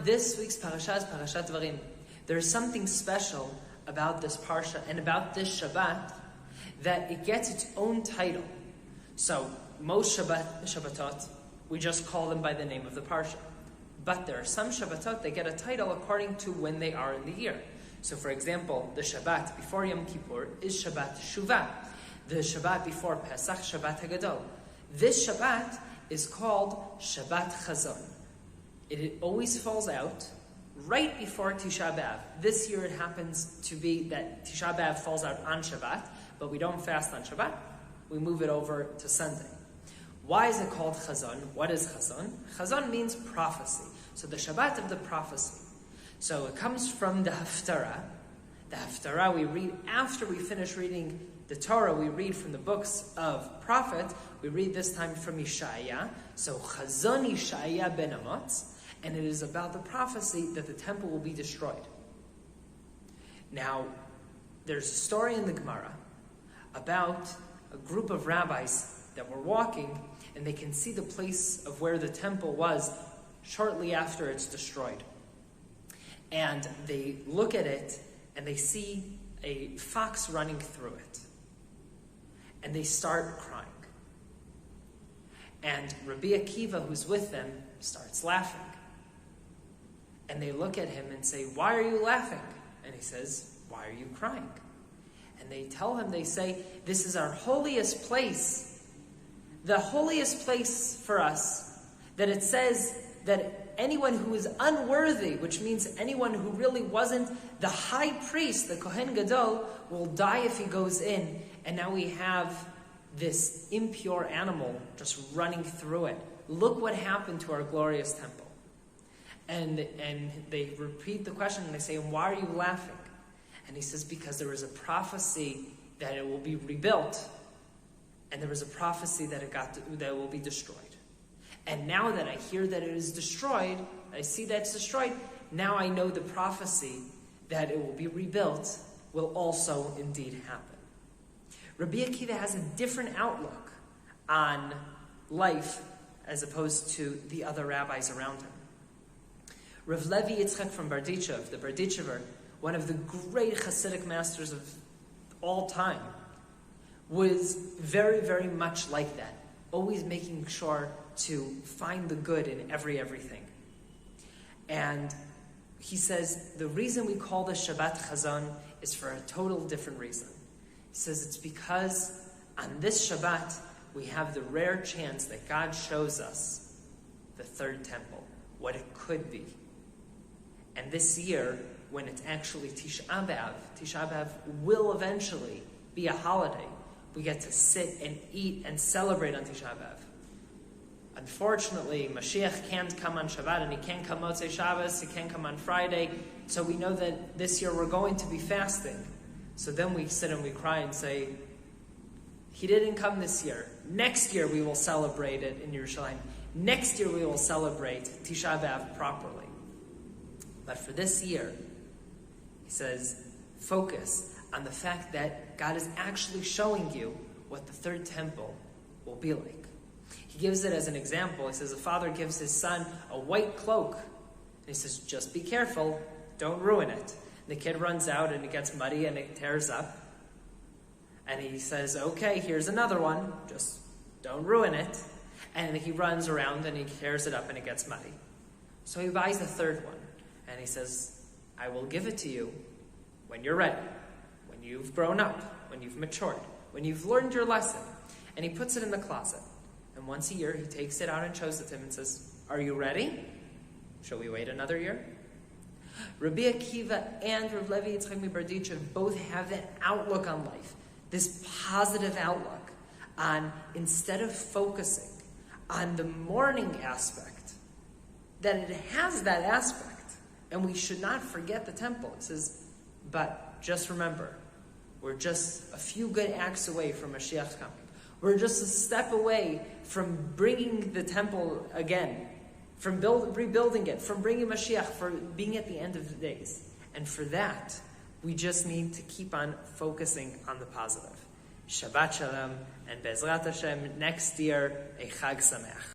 this week's parasha is Parashat Devarim. There's something special about this parsha and about this Shabbat that it gets its own title. So most Shabbatot, we just call them by the name of the parsha. But there are some Shabbatot that get a title according to when they are in the year. So for example, the Shabbat before Yom Kippur is Shabbat Shuvah. The Shabbat before Pesach, Shabbat HaGadol. This Shabbat is called Shabbat Chazon. It always falls out right before Tisha B'Av. This year it happens to be that Tisha B'Av falls out on Shabbat, but we don't fast on Shabbat. We move it over to Sunday. Why is it called Chazon? What is Chazon? Chazon means prophecy. So the Shabbat of the prophecy. So it comes from the Haftarah. The Haftarah we read after we finish reading the Torah. We read from the books of prophet. We read this time from Yeshaya. So Chazon Yeshaya ben Amoz. And it is about the prophecy that the temple will be destroyed. Now, there's a story in the Gemara about a group of rabbis that were walking, and they can see the place of where the temple was shortly after it's destroyed. And they look at it, and they see a fox running through it. And they start crying. And Rabbi Akiva, who's with them, starts laughing. And they look at him and say, "Why are you laughing?" And he says, "Why are you crying?" And they tell him, they say, "This is our holiest place. The holiest place for us, that it says that anyone who is unworthy," which means anyone who really wasn't the high priest, the Kohen Gadol, will die if he goes in. And now we have this impure animal just running through it. Look what happened to our glorious temple. And they repeat the question and they say, "Why are you laughing?" And he says, "Because there is a prophecy that it will be rebuilt, and there is a prophecy that it will be destroyed. And now that I hear that it is destroyed, I see that it's destroyed, now I know the prophecy that it will be rebuilt will also indeed happen." Rabbi Akiva has a different outlook on life as opposed to the other rabbis around him. Rav Levi Yitzchak from Berditchev, the Berditchever, one of the great Hasidic masters of all time, was very, very much like that, always making sure to find the good in everything. And he says the reason we call this Shabbat Chazon is for a total different reason. He says it's because on this Shabbat we have the rare chance that God shows us the third temple, what it could be. And this year, when it's actually Tisha B'Av will eventually be a holiday. We get to sit and eat and celebrate on Tisha B'Av. Unfortunately, Mashiach can't come on Shabbat, and he can't come Motzei Shabbos, he can't come on Friday, so we know that this year we're going to be fasting. So then we sit and we cry and say, he didn't come this year. Next year we will celebrate it in Yerushalayim. Next year we will celebrate Tisha B'Av properly. But for this year, he says, focus on the fact that God is actually showing you what the third temple will be like. He gives it as an example. He says a father gives his son a white cloak. And he says, just be careful, don't ruin it. And the kid runs out and it gets muddy and it tears up. And he says, okay, here's another one, just don't ruin it. And he runs around and he tears it up and it gets muddy. So he buys the third one. And he says, I will give it to you when you're ready, when you've grown up, when you've matured, when you've learned your lesson. And he puts it in the closet. And once a year, he takes it out and shows it to him and says, are you ready? Shall we wait another year? Rabbi Akiva and Rav Levi Yitzchak Berditchev both have that outlook on life, this positive outlook on, instead of focusing on the mourning aspect, that it has that aspect. And we should not forget the temple. It says, but just remember, we're just a few good acts away from Mashiach coming. We're just a step away from bringing the temple again, from rebuilding it, from bringing Mashiach, for being at the end of the days. And for that, we just need to keep on focusing on the positive. Shabbat Shalom, and Bezrat Hashem, next year, a Chag Sameach.